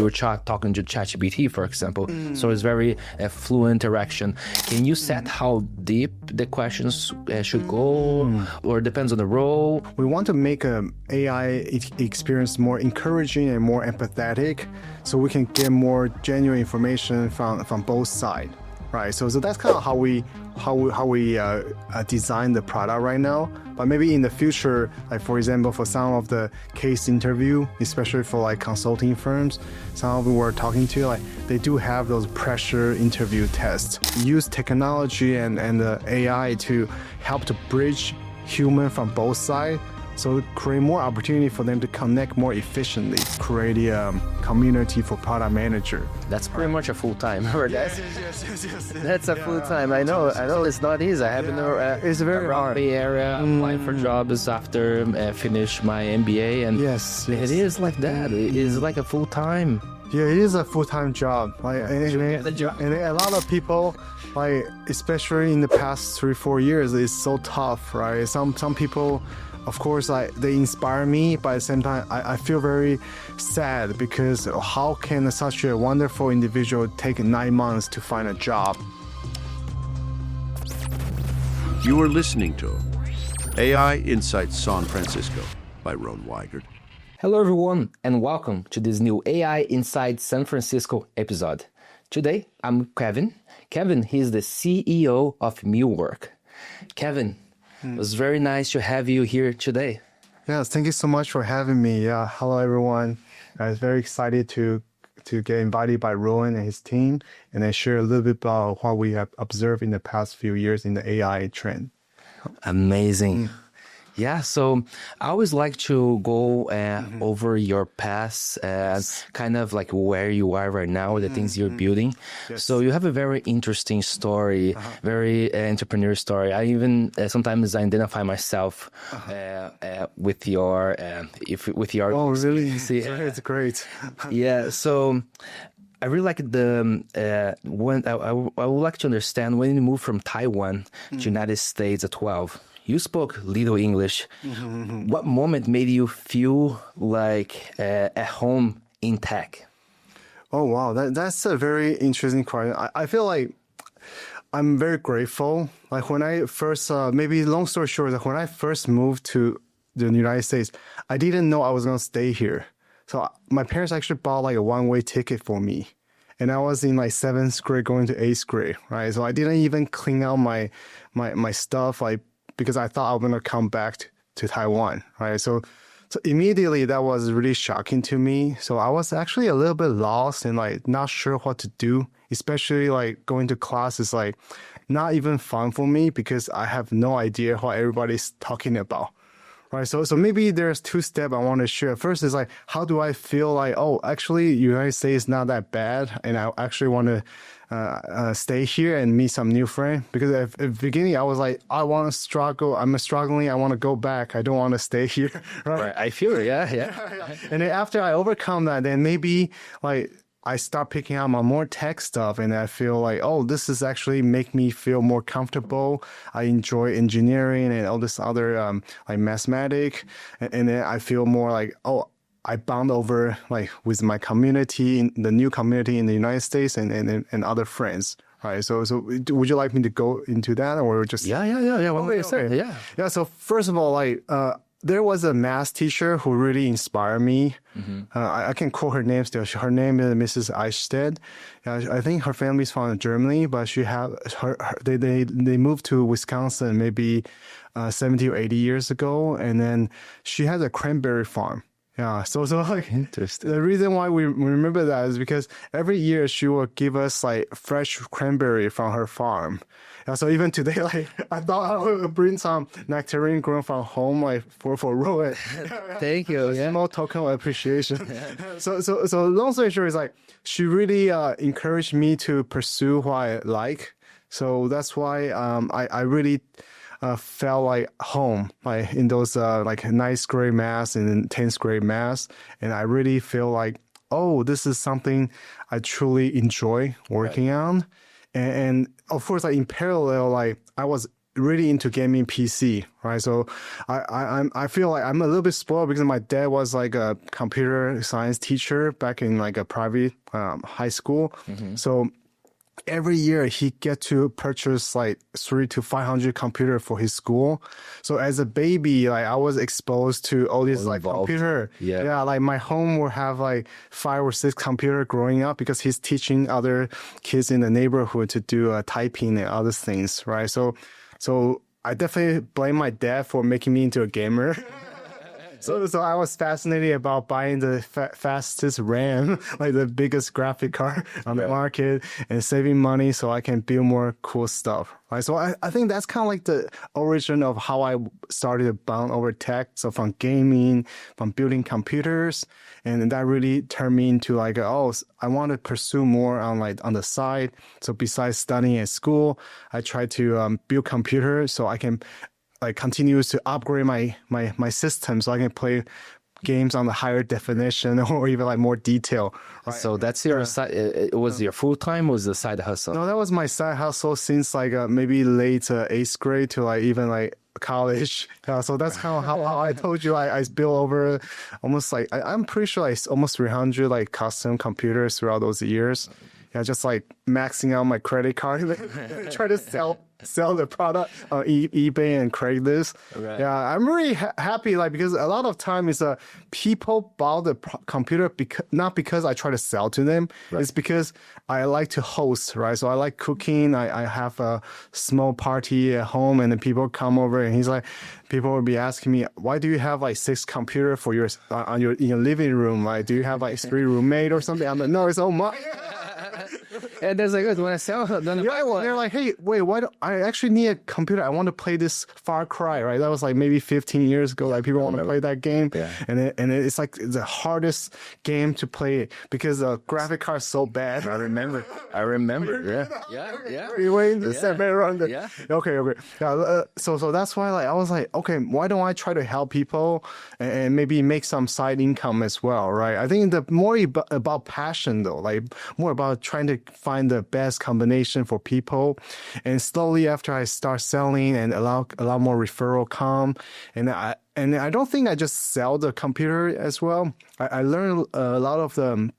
you were talking to ChatGPT, for example. So it's very fluent interaction. Can you set how deep the questions should go, or depends on the role? We want to make an AI experience more encouraging and more empathetic, so we can get more genuine information from both sides, right? So that's kind of how we design the product right now. But maybe in the future, like for example, for some of the case interview, especially for like consulting firms, some of them we're talking to, like they do have those pressure interview tests. Use technology and the AI to help to bridge human from both sides. So create more opportunity for them to connect more efficiently, create a community for product manager. That's pretty much a full-time. Yes. That's a full-time. I know it's not easy. I haven't it's very hard. Bay Area applying for jobs after finish my MBA, and yes. It is like that. It is like a full-time. Yeah, it is a full-time job. And a lot of people, like especially in the past 3-4 years, it's so tough, right? Some people, of course, like they inspire me, but at the same time, I feel very sad because how can such a wonderful individual take 9 months to find a job? You are listening to AI Insights San Francisco by Ron Weigert. Hello, everyone, and welcome to this new AI Inside San Francisco episode. Today, I'm Kevin. Kevin, he's the CEO of MirWork. Kevin, it was very nice to have you here today. Yes, thank you so much for having me. Yeah, hello, everyone. I was very excited to get invited by Rowan and his team, and I share a little bit about what we have observed in the past few years in the AI trend. Amazing. Yeah, so I always like to go over your past, kind of like where you are right now, the things you're building. Yes. So you have a very interesting story, very entrepreneur story. I even sometimes identify myself with your Oh, really? Yeah. It's great. Yeah, so I really like when I would like to understand when you moved from Taiwan to United States at 12. You spoke little English. What moment made you feel like at home in tech? Oh, wow. That's a very interesting question. I feel like I'm very grateful. Like when I first, maybe long story short, like when I first moved to the United States, I didn't know I was going to stay here. So my parents actually bought like a one-way ticket for me. And I was in like 7th grade going to 8th grade, right? So I didn't even clean out my stuff, like, because I thought I was going to come back to Taiwan, right? So immediately that was really shocking to me. So I was actually a little bit lost and like not sure what to do, especially like going to class is like not even fun for me because I have no idea what everybody's talking about, right? So maybe there's 2 steps I want to share. First is like, how do I feel like, oh, actually United States is not that bad and I actually want to stay here and meet some new friends, because at the beginning I was like, I want to struggle. I'm struggling. I want to go back. I don't want to stay here. Right. I feel it. Yeah. And then after I overcome that, then maybe like I start picking up on more tech stuff, and I feel like, oh, this is actually make me feel more comfortable. I enjoy engineering and all this other like mathematics, and then I feel more like, oh, I bond over like with my community, in the new community in the United States, and other friends, right? So would you like me to go into that, or just Yeah. Okay. Yeah. So first of all, like there was a math teacher who really inspired me. I can quote her name still. Her name is Mrs. Hsieh. I think her family's from Germany, but they moved to Wisconsin maybe 70 or 80 years ago, and then she has a cranberry farm. Yeah, so like Interesting. The reason why we remember that is because every year she will give us like fresh cranberry from her farm. Yeah, so even today, like I thought I would bring some nectarine grown from home, like for Rowan. Thank you. Yeah. Small token of appreciation. So long story short is like she really encouraged me to pursue what I like. So that's why I really felt like home, like in those like 9th grade math and 10th grade math, and I really feel like, oh, this is something I truly enjoy working on, and of course, like in parallel, like I was really into gaming PC, right? So I feel like I'm a little bit spoiled because my dad was like a computer science teacher back in like a private high school. So every year he get to purchase like 300 to 500 computer for his school. So as a baby, like I was exposed to all these like computer. Yeah, like my home will have like 5 or 6 computer growing up because he's teaching other kids in the neighborhood to do typing and other things, right? So I definitely blame my dad for making me into a gamer. So I was fascinated about buying the fastest RAM, like the biggest graphic card on the market, and saving money so I can build more cool stuff. Right. So I think that's kind of like the origin of how I started to bond over tech. So from gaming, from building computers, and that really turned me into like, I want to pursue more on the side. So besides studying at school, I try to build computers so I can like continues to upgrade my system so I can play games on the higher definition or even like more detail. Right? So that's your side. It was your full time, or was the side hustle? No, that was my side hustle since like maybe late 8th grade to like even like college. So that's kind of how I told you I built over almost like I'm pretty sure like almost 300 like custom computers throughout those years. Yeah, just like maxing out my credit card, try to sell the product on eBay and Craigslist. Right. Yeah, I'm really happy, like, because a lot of time is people buy the computer not because I try to sell to them. Right. It's because I like to host, right? So I like cooking. I have a small party at home, and then people come over, and people will be asking me, why do you have like 6 computers for in your living room? Like, do you have like 3 roommates or something? I'm like, no, it's all mine. And there's like, when I sell, then they're like, hey, wait, why don't I actually need a computer? I want to play this Far Cry, right? That was like maybe 15 years ago. Like people want to play that game. Yeah. And it's like the hardest game to play because the graphic card is so bad. I remember. Yeah. Yeah. Okay. Yeah. So that's why like I was like, okay, why don't I try to help people and maybe make some side income as well, right? I think the more about passion though, like more about trying to find the best combination for people. And slowly after I start selling and a lot more referral come, and I don't think I just sell the computer as well. I learned a lot of the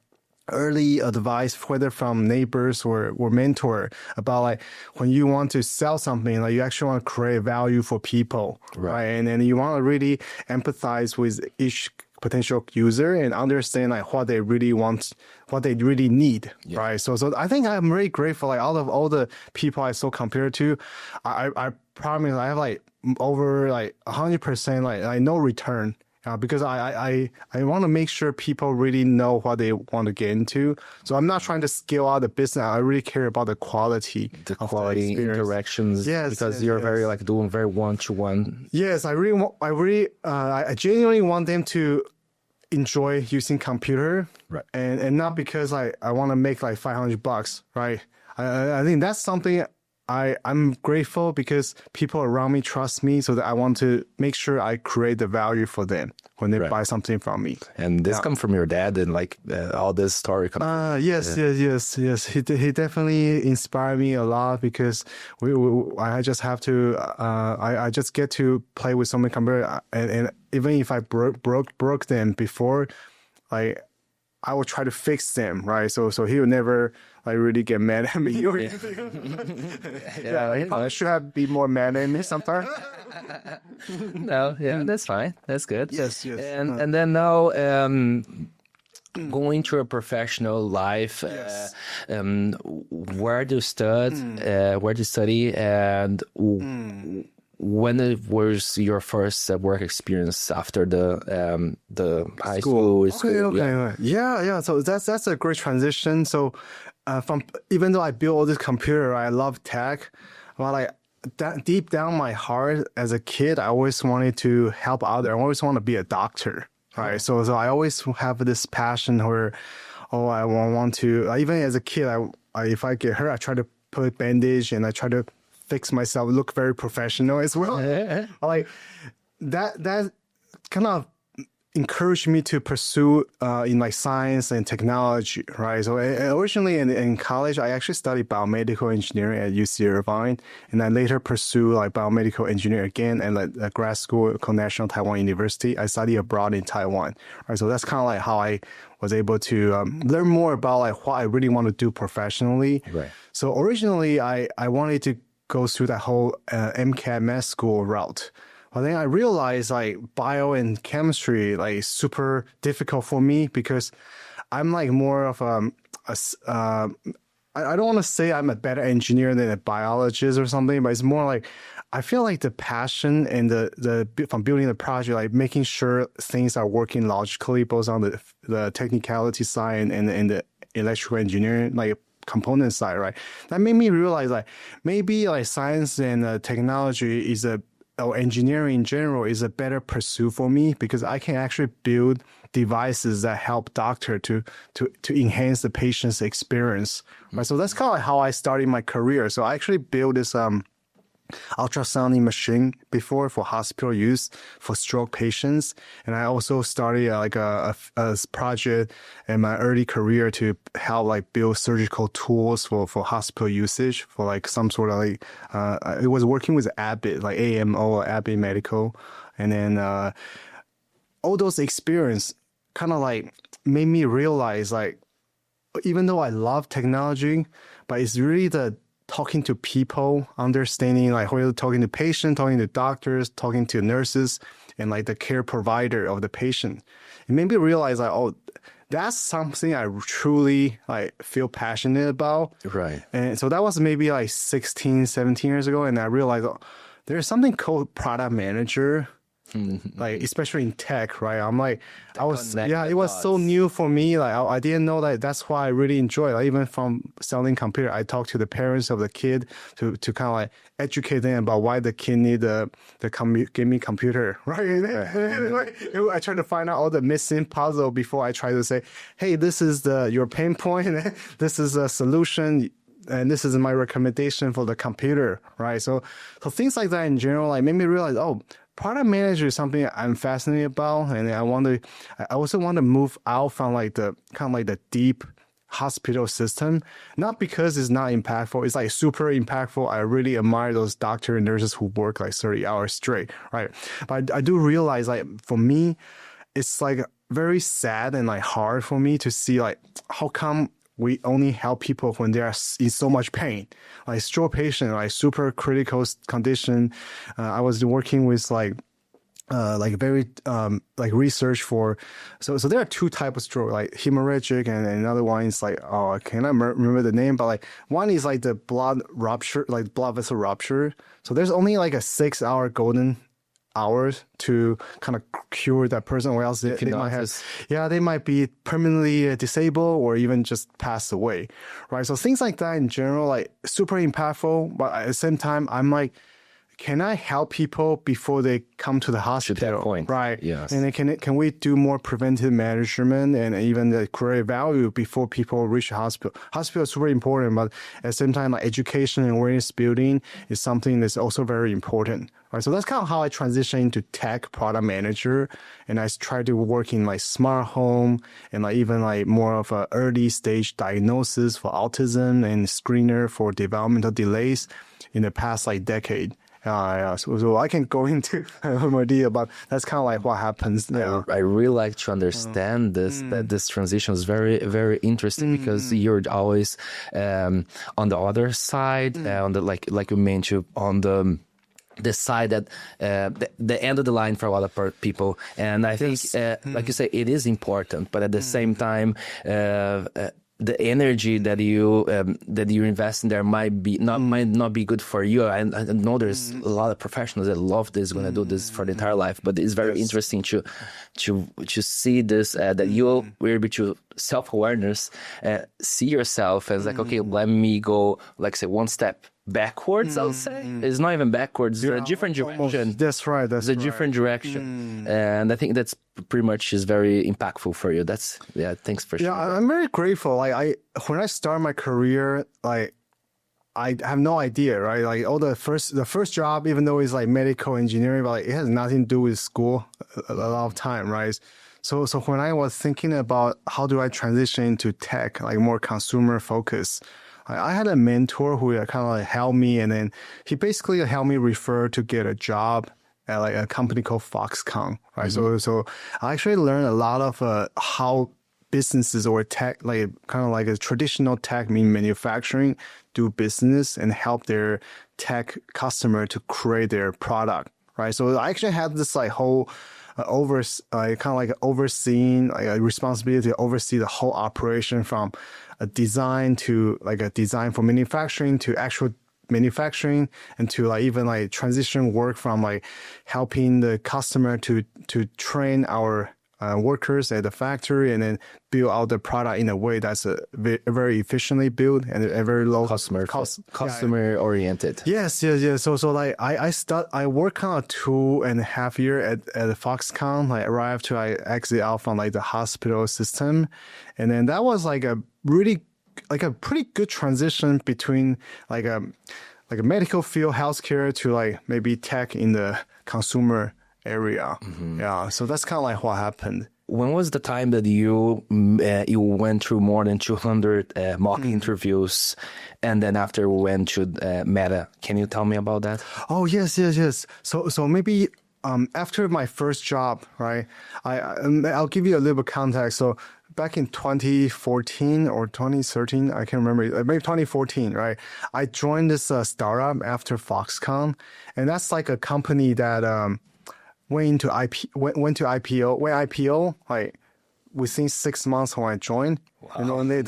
early advice, whether from neighbors or mentor, about like when you want to sell something, like you actually want to create value for people, right? And then you want to really empathize with each potential user and understand like what they really want, what they really need, right? So I think I'm really grateful. Like out of all the people I sold computer to, I promise I have like over like 100% like no return. Because I want to make sure people really know what they want to get into. So I'm not trying to scale out the business. I really care about the quality. The quality interactions. Yes. Because you're very like doing very one-to-one. Yes. I genuinely want them to enjoy using computer. Right. And not because I want to make like $500, right? I think that's something I'm grateful because people around me trust me, so that I want to make sure I create the value for them when they buy something from me. And this come from your dad, and like all this story. Yes. He definitely inspired me a lot because I just have to. I just get to play with so many computers, and even if I broke them before, like I will try to fix them, right? So he will never like really get mad at me or anything. I should have been more mad at me sometimes. No, that's fine. That's good. Yes. And then now, going to a professional life, where do you study, and when was your first work experience after the high school? Okay. Yeah. So that's a great transition. So from even though I built all this computer, I love tech. Well, like deep down my heart as a kid, I always wanted to help others. I always want to be a doctor. Right. So I always have this passion where, I want to. Even as a kid, if I get hurt, I try to put a bandage and I try to fix myself, look very professional as well. Like that kind of encouraged me to pursue in like science and technology, right? So originally in college, I actually studied biomedical engineering at UC Irvine, and I later pursue like biomedical engineering again at a grad school called National Taiwan University. I studied abroad in Taiwan, right? So that's kind of like how I was able to learn more about like what I really want to do professionally. Right. So originally, I wanted to go through that whole MCAT med school route. But then I realized like bio and chemistry like super difficult for me because I'm like more of I don't want to say I'm a better engineer than a biologist or something, but it's more like I feel like the passion and the from building the project, like making sure things are working logically, both on the technicality side and the electrical engineering like component side, right? That made me realize like maybe like science and technology is or engineering in general is a better pursuit for me because I can actually build devices that help doctor to enhance the patient's experience. Right. So that's kind of like how I started my career. So I actually built this ultrasounding machine before for hospital use for stroke patients. And I also started like a project in my early career to help like build surgical tools for hospital usage for like some sort of like, it was working with Abbott, like AMO, Abbott Medical. And then all those experience kind of like made me realize like, even though I love technology, but it's really the talking to people, understanding like whether talking to patients, talking to doctors, talking to nurses, and like the care provider of the patient. It made me realize like, oh, that's something I truly like feel passionate about. Right. And so that was maybe like 16, 17 years ago. And I realized there's something called product manager. Like especially in tech, right? I'm like, it was so new for me. Like I didn't know that that's why I really enjoy. Like even from selling computer, I talk to the parents of the kid to kind of like educate them about why the kid need the gaming computer, right? I try to find out all the missing puzzle before I try to say, hey, this is your pain point, this is a solution. And this is my recommendation for the computer, right? So things like that in general, like made me realize, product manager is something I'm fascinated about, and I also want to move out from like the kind of like the deep hospital system, not because it's not impactful. It's like super impactful. I really admire those doctors and nurses who work like 30 hours straight, right? But I do realize like for me, it's like very sad and like hard for me to see like how come we only help people when they are in so much pain, like stroke patient, like super critical condition. I was working with like very like research for so there are two types of stroke, like hemorrhagic and another one is like I cannot remember the name, but like one is like the blood rupture, like blood vessel rupture. So there's only like a 6-hour golden hours to kind of cure that person, or else they might be permanently disabled or even just pass away, right? So things like that in general, like super impactful, but at the same time, I'm like, can I help people before they come to the hospital? To that point, right? Yes. And then can we do more preventive management and even create value before people reach the hospital? Hospital is super important, but at the same time, like education and awareness building is something that's also very important. Right, so that's kind of how I transitioned into tech product manager, and I try to work in like smart home and like even like more of a early stage diagnosis for autism and screener for developmental delays in the past like decade. So I can go into more detail, but that's kind of like what happens now. I really like to understand this, that this transition is very, very interesting because you're always on the other side, on the like you mentioned, on the side that the end of the line for a lot of people. And I think, like you say, it is important, but at the same time, the energy that you invest in there might not be good for you. I know there's a lot of professionals that love this, going to do this for the entire life, but it's very interesting to see this, that you were able to self-awareness, see yourself as like, okay, let me go, like say, one step backwards, I would say. It's not even backwards, it's a different direction. That's right. That's a different direction. And I think that's pretty much is very impactful for you. Thanks for sharing. Yeah, I'm very grateful. Like when I started my career, like I have no idea, right? Like all the first job, even though it's like medical engineering, but like it has nothing to do with school a lot of time, right? So when I was thinking about how do I transition into tech, like more consumer focused, I had a mentor who kind of like helped me, and then he basically helped me refer to get a job at like a company called Foxconn, right? So I actually learned a lot of how businesses or tech, like kind of like a traditional tech, mean manufacturing, do business and help their tech customer to create their product, right? So I actually had this like whole kind of like overseeing, like a responsibility to oversee the whole operation from a design to like a design for manufacturing to actual manufacturing, and to like even like transition work from like helping the customer to train our workers at the factory, and then build out the product in a way that's very efficiently built and a very low customer oriented. Yes. So like I worked kind of 2.5 years at Foxconn, like right after I exit out from like the hospital system, and then that was like a pretty good transition between like a medical field, healthcare, to like maybe tech in the consumer area. Yeah, so that's kind of like what happened. When was the time that you went through more than 200 mock interviews, and then after went to Meta? Can you tell me about that? Oh, yes. So maybe after my first job, right? I'll give you a little bit context. So back in 2014 or 2013, I can't remember, maybe 2014, right? I joined this startup after Foxconn, and that's like a company that went to IPO like within 6 months when I joined. Wow. You know, and I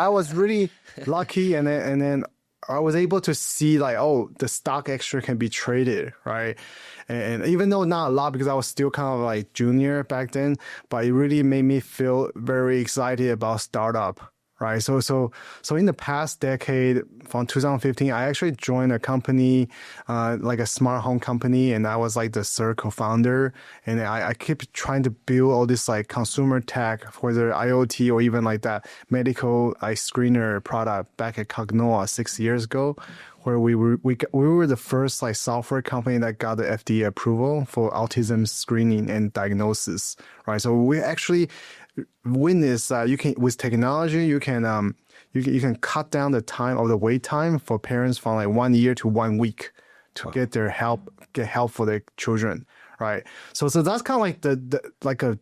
was really lucky, and then I was able to see like, oh, the stock actually can be traded, right? And even though not a lot, because I was still kind of like junior back then, but it really made me feel very excited about startup, right? So in the past decade, from 2015, I actually joined a company, like a smart home company, and I was like the third co-founder. And I keep trying to build all this like consumer tech, whether IoT or even like that medical like screener product back at Cognoa 6 years ago, where we were the first like software company that got the FDA approval for autism screening and diagnosis, right? So we actually witness you can, with technology, you can cut down the time of the wait time for parents from like 1 year to 1 week to get help for their children, right? So that's kind of like the like a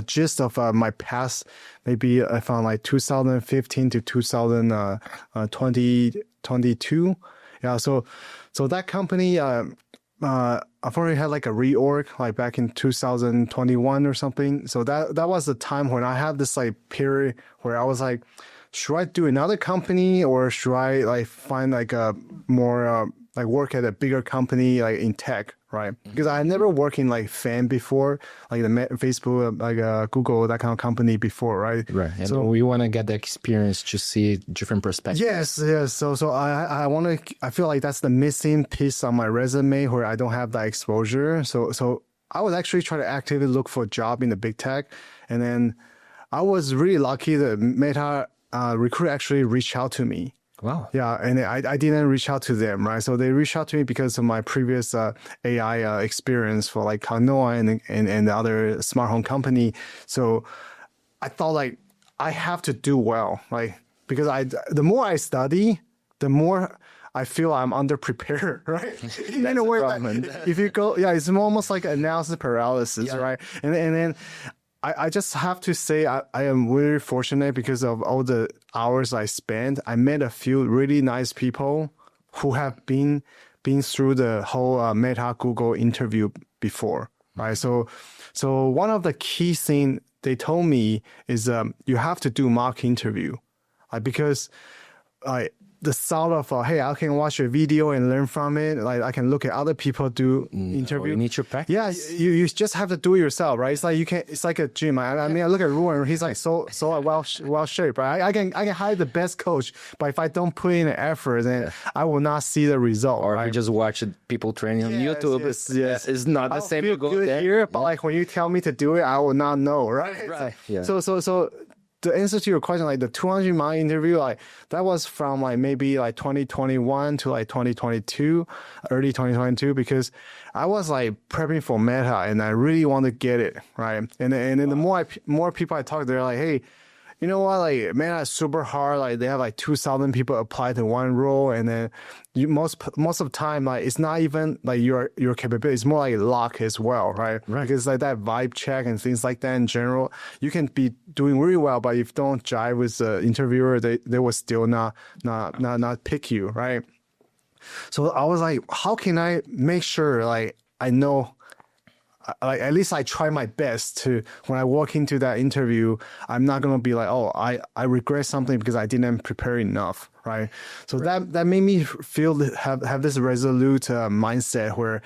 gist of my past, maybe from like 2015 to 2022. Yeah, so that company I've already had like a reorg like back in 2021 or something. So that was the time when I had this like period where I was like, should I do another company, or should I like find like a more like work at a bigger company like in tech, right? Because I never worked in like FAM before, like the Facebook, like Google, that kind of company before, right? Right. And so we want to get the experience to see different perspectives. Yes. So I feel like that's the missing piece on my resume where I don't have that exposure. So I was actually trying to actively look for a job in the big tech, and then I was really lucky that Meta recruiter actually reached out to me. Wow. Yeah, and I didn't reach out to them, right? So they reached out to me because of my previous AI experience for like Canoa and the other smart home company. So I thought like I have to do well, like, because the more I study, the more I feel I'm underprepared, right? In a way, if you go, it's almost like analysis paralysis, right? And then I just have to say I am really fortunate because of all the hours I spent. I met a few really nice people who have been through the whole Meta Google interview before, right? So one of the key things they told me is you have to do mock interview, because the thought of hey, I can watch a video and learn from it. Like I can look at other people do interview. You need to practice. Yeah, you just have to do it yourself, right? It's like it's like a gym. I mean, I look at Ruben. He's like so well shaped, right? I can hire the best coach, but if I don't put in the effort, then I will not see the result. Or right? if you just watch people training on YouTube, yes. It's not the same. Feel to go good there. here, but like when you tell me to do it, I will not know, right? Right. Yeah. So the answer to your question, like the 200-mile interview, like that was from like maybe like 2021 to like 2022, early 2022, because I was like prepping for Meta and I really want to get it, right? And then the more people I talk, they're like, hey, you know what, like Meta is super hard. Like they have like 2,000 people apply to one role, and then most of the time, like it's not even like your capability. It's more like luck as well, right? Because like that vibe check and things like that in general, you can be doing really well, but if you don't jive with the interviewer, they will still not pick you, right? So I was like, how can I make sure like I know, like at least I try my best to, when I walk into that interview, I'm not gonna be like, oh, I regret something because I didn't prepare enough, right? So that made me feel have this resolute mindset where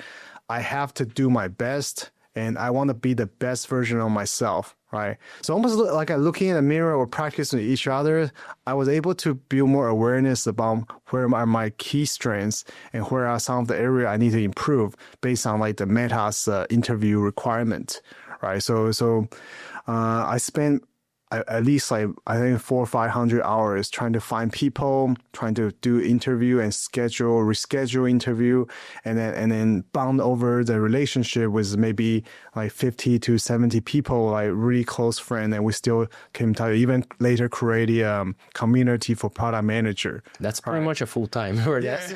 I have to do my best and I want to be the best version of myself, right? So almost like looking in the mirror or practicing with each other, I was able to build more awareness about where are my key strengths and where are some of the areas I need to improve based on like the Meta's interview requirement, right? So I spent at least like I think 400 or 500 hours trying to find people, trying to do interview and reschedule interview, and then bond over the relationship with maybe like 50 to 70 people, like really close friend, and we still came to even later create a community for product manager. That's pretty much a full time. Yes.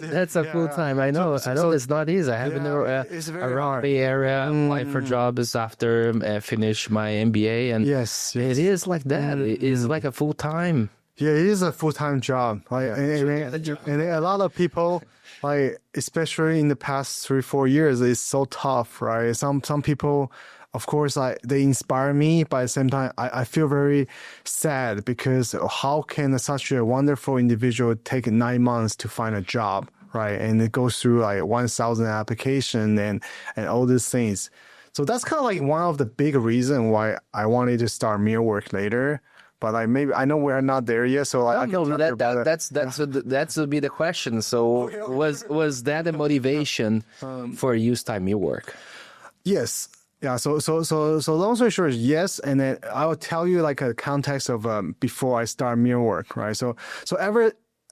That's a full time. I know. I know it's not easy. I have been around Bay Area, applied for jobs after finish my MBA, and yes. It is like that. It is like a full time. Yeah, it is a full-time job. Like, and a lot of people, like especially in the past 3-4 years, it's so tough, right? Some people, of course, like they inspire me, but at the same time, I feel very sad because how can such a wonderful individual take 9 months to find a job, right? And it goes through like 1,000 application and all these things. So that's kind of like one of the big reasons why I wanted to start MirWork later. But like maybe I know we're not there yet, so like, that's would be the question. So was that a motivation for you to start MirWork? Yes. Yeah. So long story short, yes. And then I will tell you like a context of before I start MirWork, right? So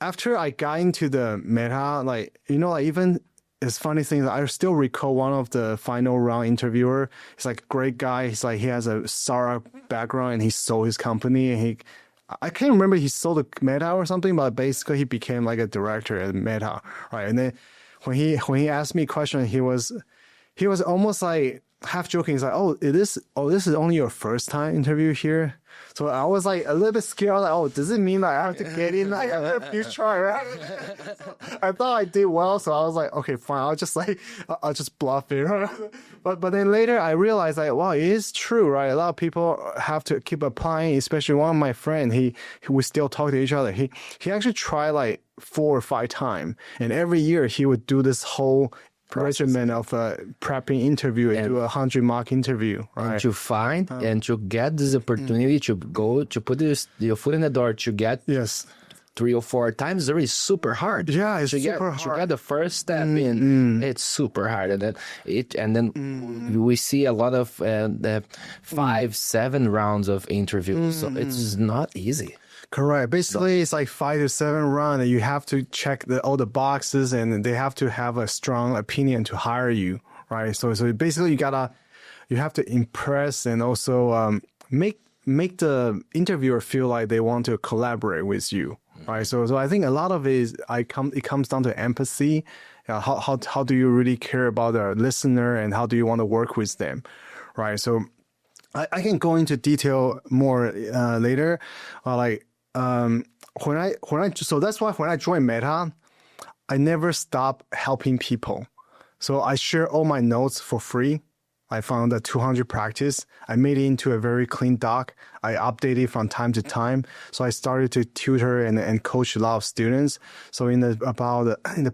after I got into the Meta, like like even. It's funny thing. I still recall one of the final round interviewer. He's like a great guy. He's like he has a startup background and he sold his company. And I can't remember he sold to Meta or something, but basically he became like a director at Meta, right? And then when he asked me a question, he was almost like half joking. He's like, this is only your first time interview here. So I was like a little bit scared. Like, does it mean like I have to get in like a few try, right? I thought I did well, so I was like, okay, fine. I'll just bluff it. But then later I realized like, wow, it is true, right? A lot of people have to keep applying. Especially one of my friends, we still talk to each other. He actually tried like 4 or 5 times, and every year he would do this whole regimen of prepping interview and do 100 mock interview, right? And to find and to get this opportunity to go to put your foot in the door to get 3 or 4 times is super hard. Yeah, it's super hard. To get the first step in, it's super hard, and then we see a lot of 5-7 rounds of interviews, so it's not easy. Correct. Basically, it's like 5 to 7 rounds, and you have to check all the boxes, and they have to have a strong opinion to hire you, right? So basically, you have to impress and also make the interviewer feel like they want to collaborate with you, right? So I think a lot of it comes down to empathy. How do you really care about the listener, and how do you want to work with them, right? So I can go into detail more later, so that's why when I joined Meta, I never stopped helping people. So I share all my notes for free. I found a 200 practice. I made it into a very clean doc. I update it from time to time. So I started to tutor and coach a lot of students. So in the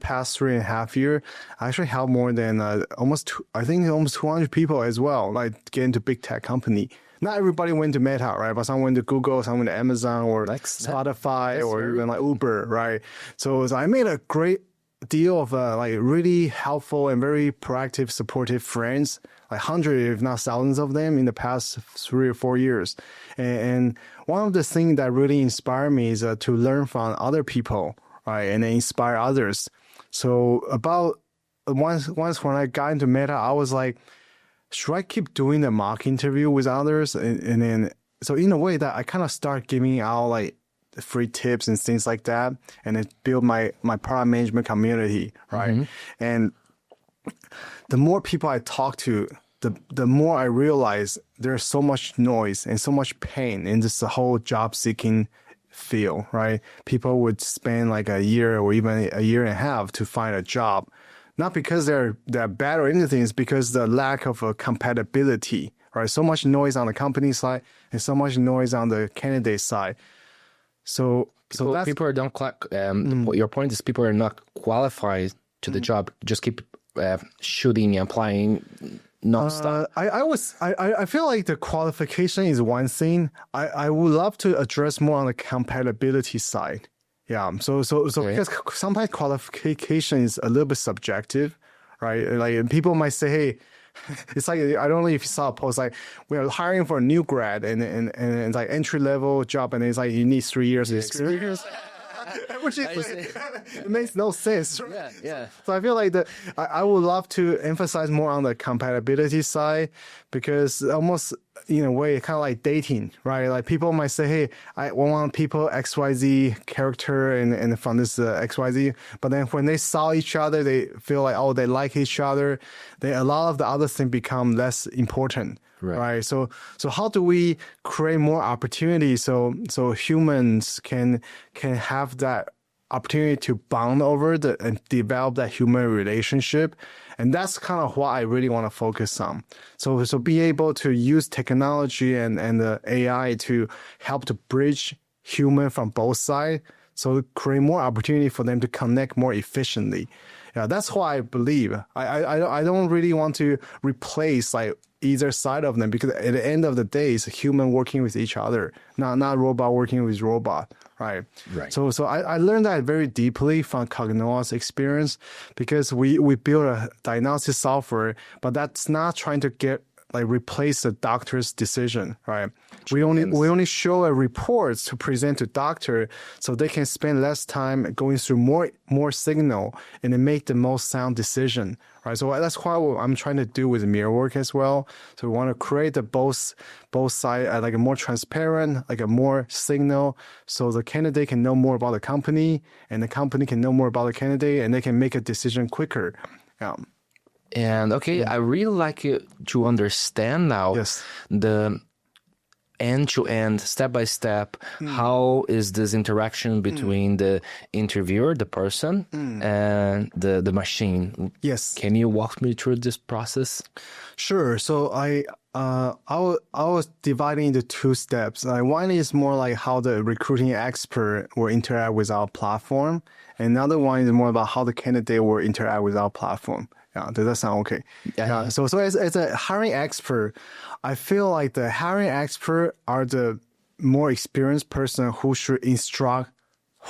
past 3.5 years, I actually helped more than almost 200 people as well, like get into big tech company. Not everybody went to Meta, right? But some went to Google, some went to Amazon or like Spotify or even like Uber, right? So I made a great deal of like really helpful and very proactive, supportive friends, like hundreds, if not thousands of them in the past 3 or 4 years. And one of the things that really inspired me is to learn from other people, right, and then inspire others. So about once when I got into Meta, I was like, should I keep doing the mock interview with others? And then, so in a way that I kind of start giving out like free tips and things like that, and it build my product management community, right? And the more people I talk to, the more I realize there's so much noise and so much pain in this whole job seeking field, right? People would spend like a year or even a year and a half to find a job, not because they're bad or anything. It's because the lack of a compatibility, right? So much noise on the company side and so much noise on the candidate side. So that's, people are don't. What your point is, people are not qualified to the job. Just keep shooting and applying nonstop. I feel like the qualification is one thing. I would love to address more on the compatibility side. Yeah. So because sometimes qualification is a little bit subjective, right? Like people might say, hey, it's like, I don't know if you saw a post like we are hiring for a new grad and it's like entry level job and it's like you need 3 years of experience. Which is it makes no sense. Right? Yeah. So I feel like I would love to emphasize more on the compatibility side, because almost in a way kind of like dating, right? Like people might say, hey, I want people XYZ character and from this XYZ, but then when they saw each other, they feel like, oh, they like each other. Then a lot of the other things become less important. Right. So how do we create more opportunity so humans can have that opportunity to bond over and develop that human relationship? And that's kind of what I really want to focus on. So be able to use technology and the AI to help to bridge human from both sides. So create more opportunity for them to connect more efficiently. Yeah, that's what I believe. I don't really want to replace like either side of them, because at the end of the day, it's a human working with each other, not robot working with robot, right? Right. So I learned that very deeply from Cognoa's experience, because we build a diagnostic software, but that's not trying to replace the doctor's decision, right? We only show a reports to present to doctor, so they can spend less time going through more signal and then make the most sound decision, right? So that's what I'm trying to do with MirWork as well. So we want to create the both side like a more transparent, like a more signal, so the candidate can know more about the company and the company can know more about the candidate and they can make a decision quicker. And I really like you to understand now the end-to-end, step-by-step, how is this interaction between the interviewer, the person, and the machine. Yes. Can you walk me through this process? Sure. So I was dividing into two steps. One is more like how the recruiting expert will interact with our platform. And another one is more about how the candidate will interact with our platform. Yeah, does that sound okay? Yeah. So as a hiring expert, I feel like the hiring expert are the more experienced person who should instruct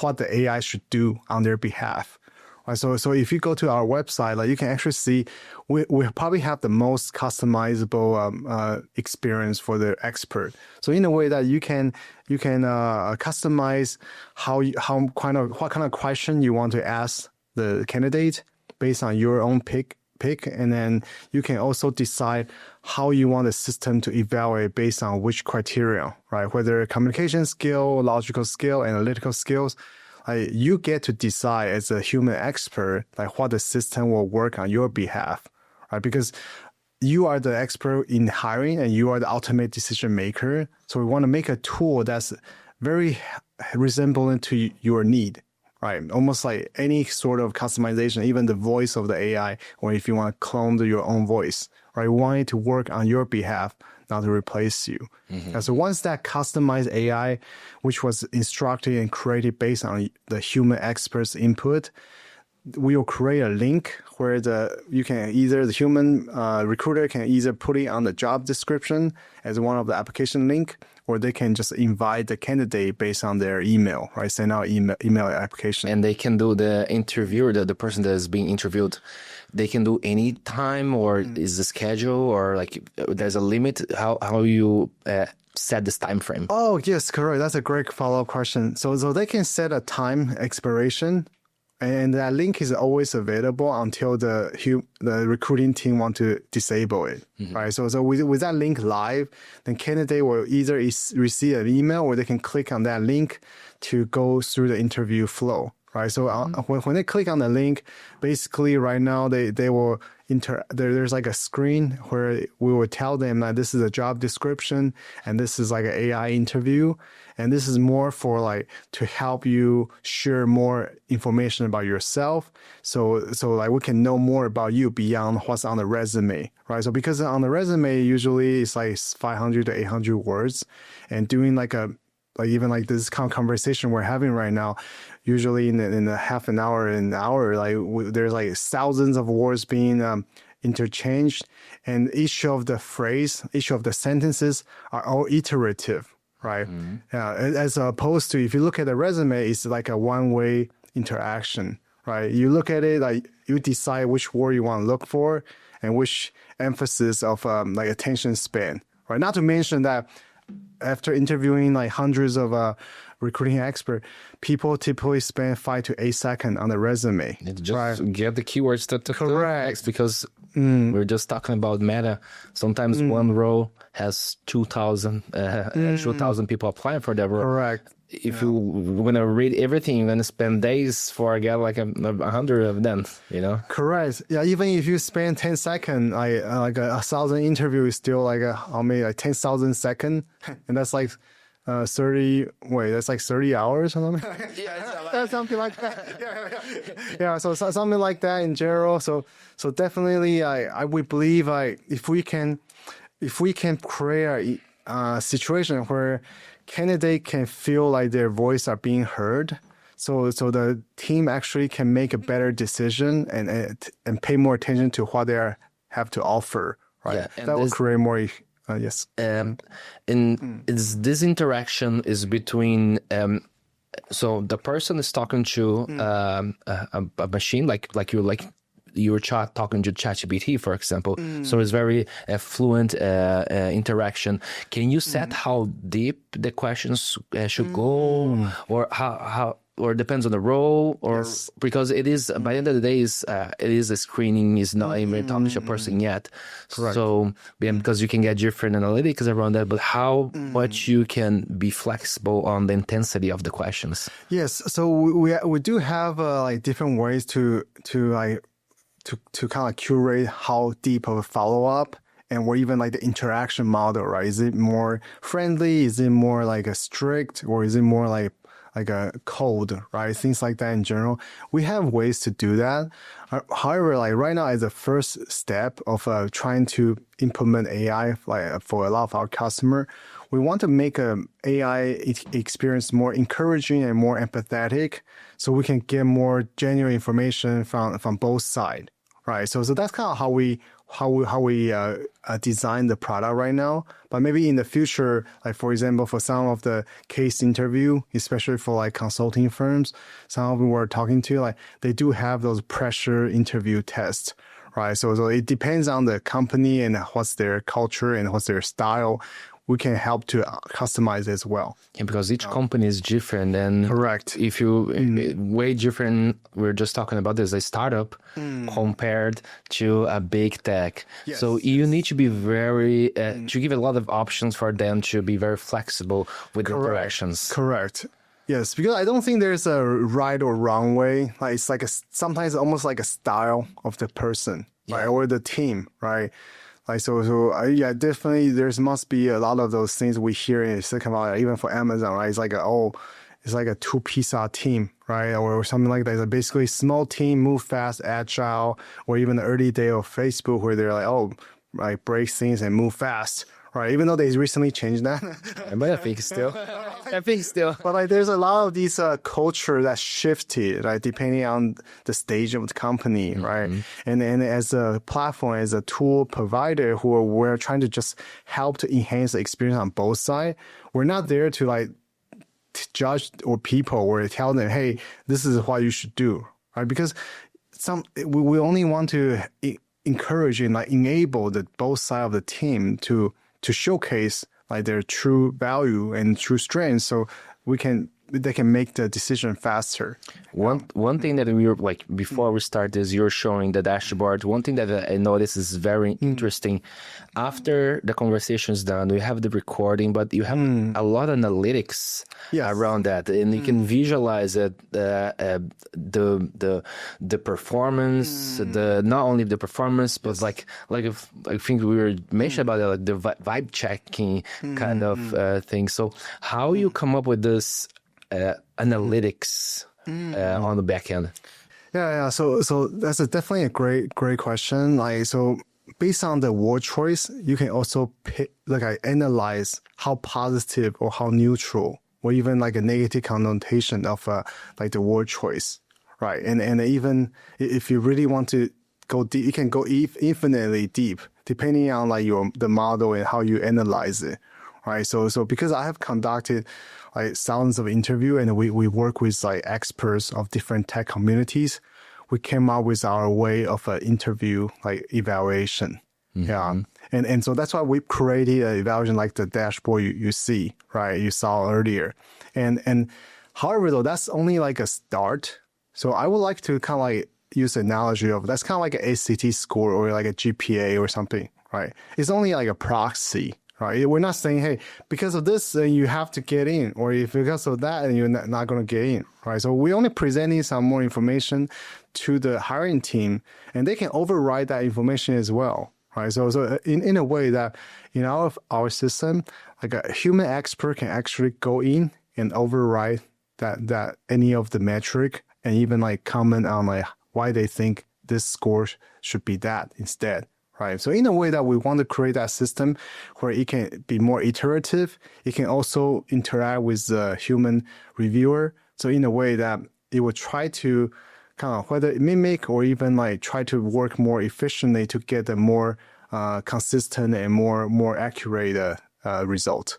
what the AI should do on their behalf. Right? So if you go to our website, like you can actually see we probably have the most customizable experience for the expert. So in a way that you can customize what kind of question you want to ask the candidate based on your own pick, and then you can also decide how you want the system to evaluate based on which criteria, right? Whether communication skill, logical skill, analytical skills. You get to decide as a human expert, like what the system will work on your behalf, right? Because you are the expert in hiring and you are the ultimate decision maker. So we want to make a tool that's very resemblant to your need. Right, almost like any sort of customization, even the voice of the AI, or if you want to clone your own voice, right? We want it to work on your behalf, not to replace you. And so once that customized AI, which was instructed and created based on the human expert's input, we will create a link where the human recruiter can either put it on the job description as one of the application link, or they can just invite the candidate based on their email, right? Send out email application. And they can do the interviewer, the person that is being interviewed, they can do any time, or is the schedule, or like there's a limit how you set this time frame? Oh, yes, correct. That's a great follow-up question. So they can set a time expiration, and that link is always available until the recruiting team want to disable it, right? So with that link live, then candidate will either receive an email, or they can click on that link to go through the interview flow, right? So when they click on the link, basically right now they will there's like a screen where we will tell them that this is a job description and this is like an AI interview, and this is more for like to help you share more information about yourself. So like we can know more about you beyond what's on the resume, right? So because on the resume usually it's like 500 to 800 words, and doing like even like this kind of conversation we're having right now, usually in a half an hour, there's like thousands of words being interchanged, and each of the sentences are all iterative, right? As opposed to if you look at the resume, it's like a one-way interaction, right? You look at it, like you decide which word you want to look for and which emphasis of like attention span, right? Not to mention that after interviewing like hundreds of recruiting experts, people typically spend 5 to 8 seconds on the resume. Just get the keywords to correct, because we're just talking about Meta. Sometimes one role has 2,000 people applying for that role. Correct. If you want to read everything, you're going to spend days for get like 100 of them, you know? Correct. Yeah, even if you spend 10 seconds, like 1,000 interview is still like 10,000 seconds. And that's like 30 hours or something? Yeah, something like that. Yeah, so something like that in general. So definitely we believe if we can create a situation where candidate can feel like their voice are being heard, so the team actually can make a better decision and pay more attention to what they have to offer, right? Yeah, that will create more. Yes. This interaction is between so the person is talking to a machine, like you were talking to ChatGPT, for example. So it's very fluent interaction. Can you set how deep the questions should go, or how? Or depends on the role, or because it is by the end of the day it is a screening, is not even talking to a person yet. Correct. So because you can get different analytics around that, but how much you can be flexible on the intensity of the questions. Yes, so we do have like different ways to kind of curate how deep of a follow up, and or even like the interaction model, right? Is it more friendly? Is it more like a strict, or is it more like a code, right? Things like that in general. We have ways to do that. However, like right now, as a first step of trying to implement AI for a lot of our customer, we want to make a AI experience more encouraging and more empathetic, so we can get more genuine information from both sides, right? So that's kind of how we design the product right now. But maybe in the future, like for example, for some of the case interview, especially for like consulting firms, some of them we're talking to, like they do have those pressure interview tests, right? So it depends on the company and what's their culture and what's their style. We can help to customize as well. Yeah, because each company is different, and correct. If you way different, we're just talking about this a startup compared to a big tech. Yes. So you need to be very to give a lot of options for them to be very flexible with the interactions. Correct. Yes, because I don't think there's a right or wrong way. Like it's like sometimes almost like a style of the person, right, or the team, right? Like yeah, definitely there must be a lot of those things we hear in Silicon Valley, even for Amazon, right? It's like a 2 pizza team, right? Or something like that. It's basically small team, move fast, agile, or even the early day of Facebook where they're like, break things and move fast, right? Even though they recently changed that. But I think still. I think still. But like, there's a lot of these culture that shifted, right, depending on the stage of the company, right? And as a platform, as a tool provider, we're trying to just help to enhance the experience on both sides. We're not there to like judge or people or tell them, hey, this is what you should do, right? Because we only want to encourage and like enable the both sides of the team to showcase like their true value and true strengths, so they can make the decision faster. One thing that we were like before we start this, you're showing the dashboard. One thing that I noticed is very interesting. After the conversation is done, we have the recording, but you have a lot of analytics around that, and you can visualize it, the performance, the not only the performance, but like if, I think we were mentioning about it, like the vibe checking kind of thing. So how you come up with this analytics on the back end? Yeah. So that's definitely a great question. Like, so based on the word choice, you can also analyze how positive or how neutral or even like a negative connotation of like the word choice, right? And even if you really want to go deep, you can go infinitely deep depending on like the model and how you analyze it, right? So because I have conducted like thousands of interview and we work with like experts of different tech communities, we came up with our way of interview like evaluation. Yeah. And so that's why we created an evaluation like the dashboard you see, right? You saw earlier. And however, though, that's only like a start. So I would like to kind of like use the analogy of that's kind of like an ACT score or like a GPA or something, right? It's only like a proxy, right? We're not saying, hey, because of this, you have to get in, or if because of that, you're not going to get in, right? So we only presenting some more information to the hiring team, and they can override that information as well, right? So in a way that in our system, like a human expert can actually go in and override that any of the metric and even like comment on like why they think this score should be that instead. Right. So in a way that we want to create that system where it can be more iterative, it can also interact with the human reviewer. So in a way that it will try to kind of whether mimic or even like try to work more efficiently to get a more consistent and more accurate result.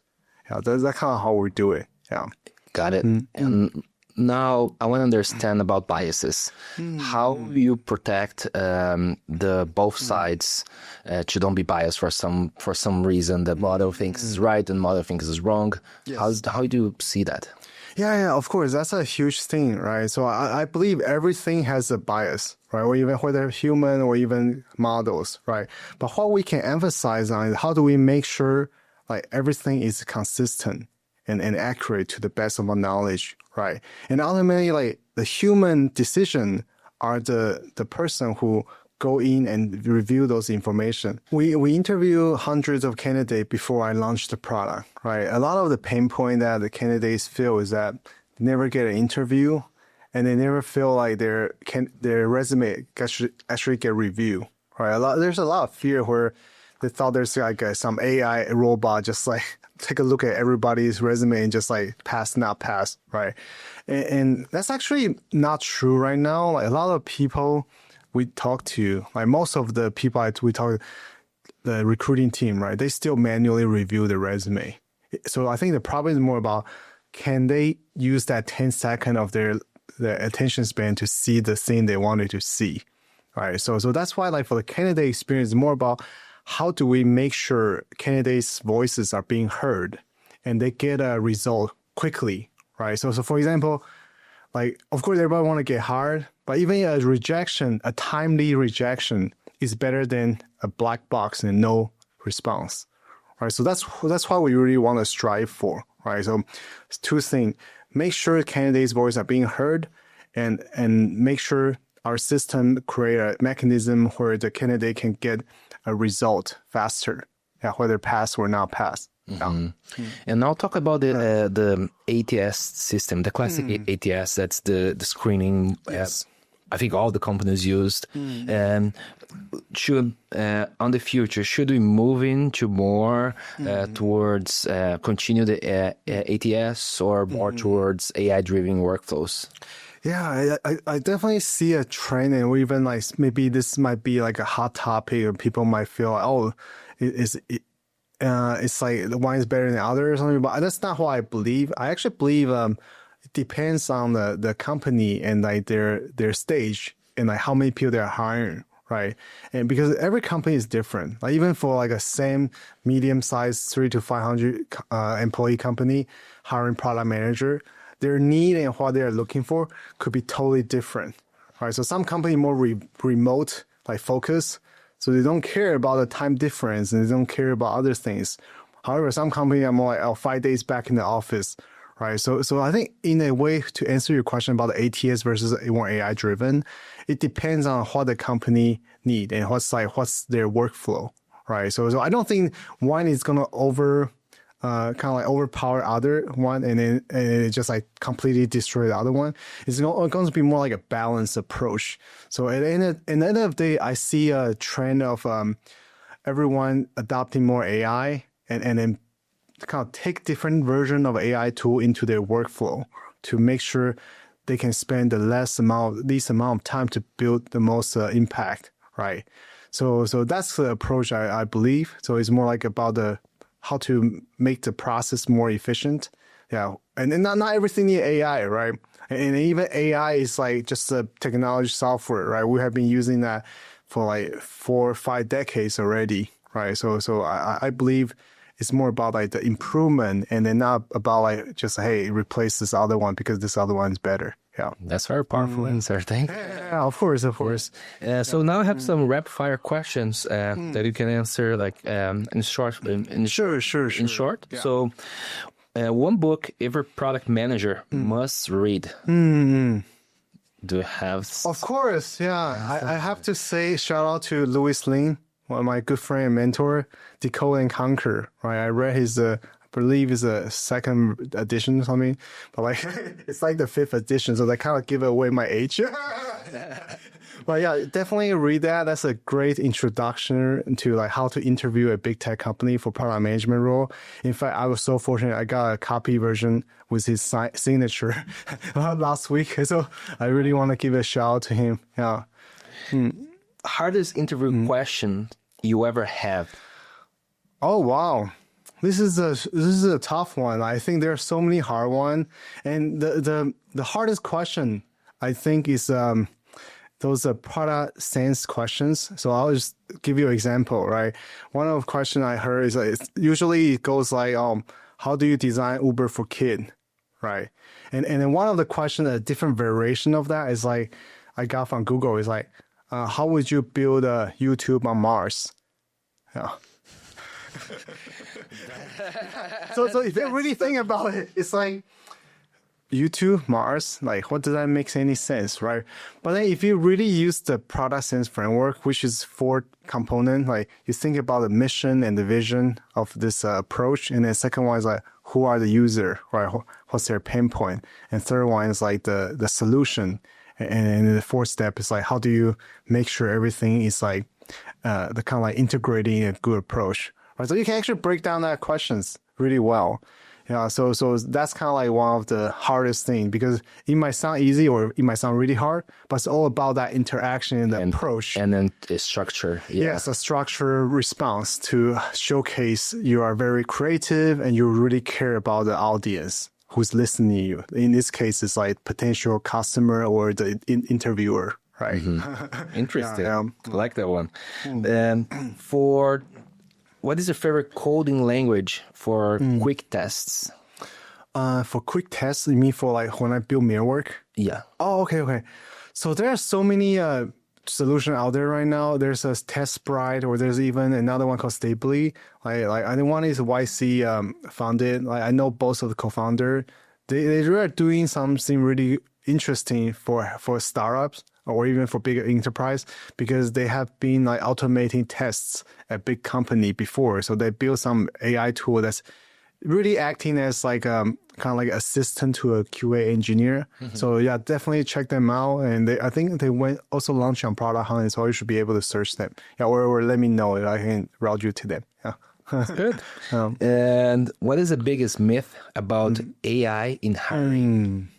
Yeah, that's kind of how we do it. Yeah. Got it. And now I want to understand about biases. How you protect the both sides to don't be biased for some reason. The model thinks is right and model thinks is wrong. Yes. How do you see that? Yeah, of course. That's a huge thing, right? So I believe everything has a bias, right? Or even whether human or even models, right? But what we can emphasize on is how do we make sure like everything is consistent and accurate to the best of our knowledge, right? And ultimately, like the human decision are the person who go in and review those information. We interview hundreds of candidates before I launch the product, right? A lot of the pain point that the candidates feel is that they never get an interview and they never feel like their resume actually get reviewed, right? There's a lot of fear where they thought there's like some AI robot just like take a look at everybody's resume and just like pass, not pass, right? And that's actually not true right now. Like a lot of people we talk to, like most of the people we talk, the recruiting team, right? They still manually review the resume. So I think the problem is more about can they use that 10 second of their attention span to see the thing they wanted to see, right? So that's why like for the candidate experience, it's more about how do we make sure candidates' voices are being heard and they get a result quickly, right? So for example, like, of course, everybody want to get hired, but even a timely rejection is better than a black box and no response, right? So that's what we really want to strive for, right? So it's two things. Make sure candidates' voices are being heard and make sure our system create a mechanism where the candidate can get a result faster, whether pass or not pass. And now talk about the ATS system, the classic ATS. That's the screening I think all the companies used. Should on the future, should we move into more towards continue the ATS or more towards AI-driven workflows? Yeah, I definitely see a trend, and even like maybe this might be like a hot topic, or people might feel like, oh, it's like the one is better than the other or something. But that's not what I believe. I actually believe it depends on the company and like their stage and like how many people they're hiring, right? And because every company is different. Like even for like a same medium-sized 300 to 500 employee company hiring product manager, their need and what they're looking for could be totally different, right? So some company more remote, like focus, so they don't care about the time difference and they don't care about other things. However, some company are more like 5 days back in the office, right? So I think in a way to answer your question about the ATS versus more AI driven, it depends on what the company need and what's their workflow, right? So I don't think one is gonna kind of like overpower other one and then it just like completely destroy the other one. It's going to be more like a balanced approach. So at the end of the day, I see a trend of everyone adopting more AI and then kind of take different version of AI tool into their workflow to make sure they can spend the least amount of time to build the most impact, right? So that's the approach I believe. So it's more like about how to make the process more efficient. Yeah. And not everything need AI, right? And even AI is like just a technology software, right? We have been using that for like 4 or 5 decades already, right? So I believe it's more about like the improvement and then not about like just, hey, replace this other one because this other one is better. Yeah. That's very powerful answer. Thank you. Yeah, of course. So now I have some rapid fire questions that you can answer like in short. Sure. In short. Yeah. So one book every product manager must read. Do you have? Of course. Yeah. I have to say shout out to Louis Lin, one of my good friend and mentor, Decode and Conquer. Right. I read his I believe it's a 2nd edition or something, but like it's like the 5th edition, so they kind of give away my age. But yeah, definitely read that. That's a great introduction to like how to interview a big tech company for product management role. In fact, I was so fortunate I got a copy version with his signature last week, so I really want to give a shout out to him. Yeah. Hardest interview question you ever have? Oh wow. This is a tough one. I think there are so many hard ones, and the hardest question I think is those product sense questions. So I'll just give you an example, right? One of the questions I heard is usually it goes like, how do you design Uber for kid, right? And then one of the questions, a different variation of that is like I got from Google is like, how would you build a YouTube on Mars? Yeah. So if you really think about it, it's like YouTube, Mars, like what does that make any sense, right? But then if you really use the product sense framework, which is 4 components, like you think about the mission and the vision of this approach, and then second one is like who are the user, right? What's their pain point? And third one is like the solution, and the 4th step is like how do you make sure everything is like the kind of like integrating a good approach. Right, so you can actually break down that questions really well. Yeah, so that's kind of like one of the hardest things because it might sound easy or it might sound really hard, but it's all about that interaction and the approach. And then the structure. Yeah. Yes, a structure response to showcase you are very creative and you really care about the audience who's listening to you. In this case, it's like potential customer or the interviewer, right? Interesting. I like that one. For what is your favorite coding language for quick tests? For quick tests, you mean for like when I build MirWork? Yeah. Oh, okay. So there are so many solutions out there right now. There's a Test Sprite, or there's even another one called Stably. Like I think one is YC founded. Like I know both of the co-founder. They are doing something really interesting for startups or even for bigger enterprise because they have been like automating tests at big company before. So they built some AI tool that's really acting as like kind of like assistant to a QA engineer. So yeah, definitely check them out. And I think they went also launched on Product Hunt, so you should be able to search them. Yeah, or let me know if I can route you to them. Yeah. Good. And what is the biggest myth about AI in hiring?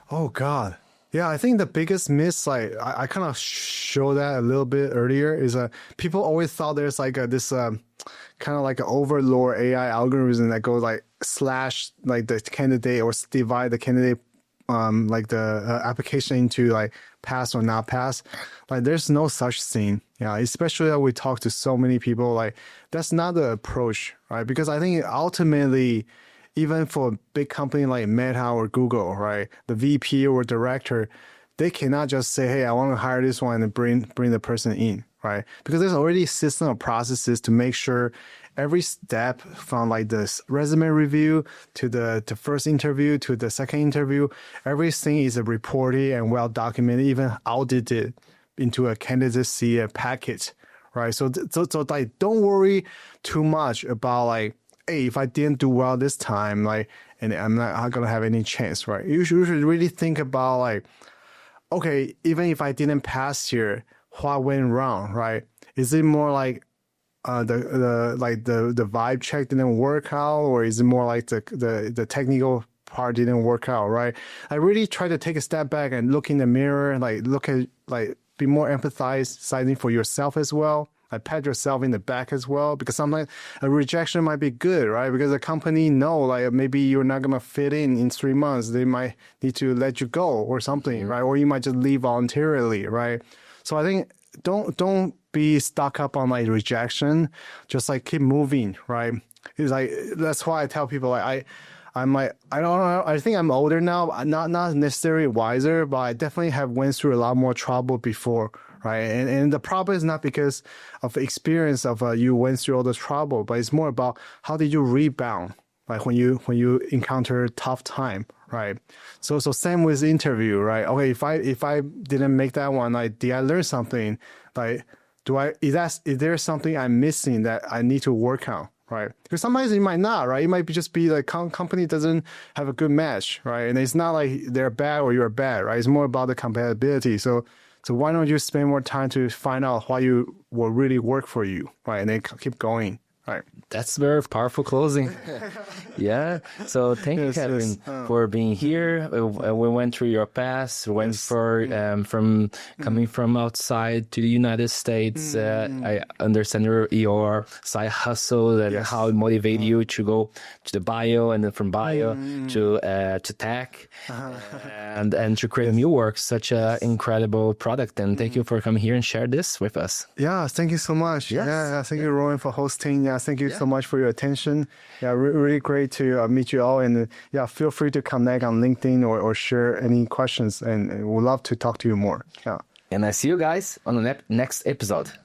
Oh God. Yeah, I think the biggest myth, like I kind of showed that a little bit earlier, is people always thought there's like this kind of like an overlord AI algorithm that goes like slash like the candidate or divide the candidate like the application into like pass or not pass. Like there's no such thing. Yeah, especially that we talk to so many people, like that's not the approach, right? Because I think ultimately, even for a big company like Meta or Google, right, the VP or director, they cannot just say, hey, I want to hire this one and bring the person in, right? Because there's already a system of processes to make sure every step from like the resume review to the first interview to the second interview, everything is reported and well documented, even audited into a candidacy package, right? So like, don't worry too much about like, hey, if I didn't do well this time, like, and I'm not gonna have any chance, right? You should really think about like, okay, even if I didn't pass here, what went wrong, right? Is it more like the vibe check didn't work out, or is it more like the technical part didn't work out, right? I really try to take a step back and look in the mirror and like look at like be more empathizing for yourself as well. Like pat yourself in the back as well, because sometimes a rejection might be good, right? Because the company know like maybe you're not gonna fit in 3 months. They might need to let you go or something, right? Or you might just leave voluntarily, right? So I think don't be stuck up on like rejection. Just like keep moving, right? It's like that's why I tell people like I'm like I don't know. I think I'm older now. I'm not necessarily wiser, but I definitely have went through a lot more trouble before, right? And the problem is not because of the experience of you went through all this trouble, but it's more about how did you rebound, like when you encounter tough time, right? So same with interview, right? Okay, if I didn't make that one, like did I learn something? Like is there something I'm missing that I need to work on? Right, because sometimes it might not, right? It might just be like company doesn't have a good match, right? And it's not like they're bad or you're bad, right? It's more about the compatibility. So why don't you spend more time to find out what you will really work for you, right? And then keep going, right? That's very powerful closing. Yeah. So thank you, Kevin, for being here. We went through your past, went from coming from outside to the United States. I understand your side hustle and how it motivated you to go to the bio and then from bio to tech and to create Millwork, such an incredible product. And thank you for coming here and share this with us. Yeah, thank you so much. Yes. Yeah, thank you, Rowan, for hosting. Yeah, thank you so much for your attention. Yeah, really great to meet you all. And yeah, feel free to connect on LinkedIn or share any questions. And we'd love to talk to you more. Yeah. And I see you guys on the next episode.